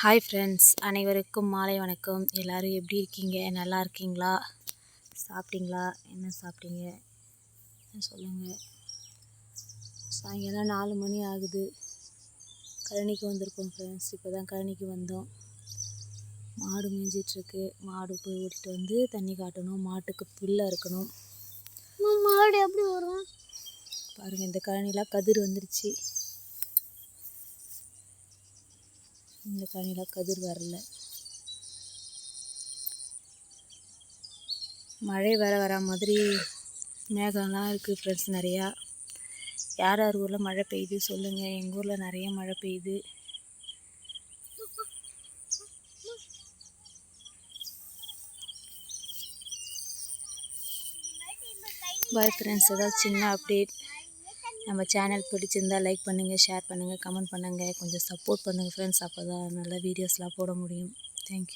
Hi friends, அனைவருக்கும் மாலை வணக்கம். எல்லோரும் எப்படி இருக்கீங்க? நல்லா இருக்கீங்களா? சாப்பிட்டீங்களா? என்ன சாப்பிட்டீங்க சொல்லுங்கள். சாயங்காலம் 4 மணி ஆகுது. கழனிக்கு வந்திருக்கோம் ஃப்ரெண்ட்ஸ். இப்போ தான் கழனிக்கு வந்தோம். மாடு மேய்ஞ்சிட்ருக்கு. மாடு போய் ஓட்டிகிட்டு வந்து தண்ணி காட்டணும். மாட்டுக்கு புல்ல இருக்கணும். மாடு எப்படி வரும் பாருங்கள், இந்த கழனிலாம் கதிர் வந்துருச்சு. இந்த கழனிலாம் கதிர் வரல. மழை வர மாதிரி மேகம்லாம் இருக்குது ஃப்ரெண்ட்ஸ். நிறையா யார் யார் ஊரில் மழை பெய்யுது சொல்லுங்கள். எங்கள் ஊரில் நிறைய மழை பெய்யுது. பாய் ஃப்ரெண்ட்ஸ், ஏதாவது சின்ன அப்டேட் நம்ம சேனல் பிடிச்சிருந்தால் லைக் பண்ணுங்கள், ஷேர் பண்ணுங்கள், கமெண்ட் பண்ணுங்கள், கொஞ்சம் சப்போர்ட் பண்ணுங்கள் ஃப்ரெண்ட்ஸ். அப்போ தான் நல்ல வீடியோஸ்லாம் போட முடியும். தேங்க்யூ.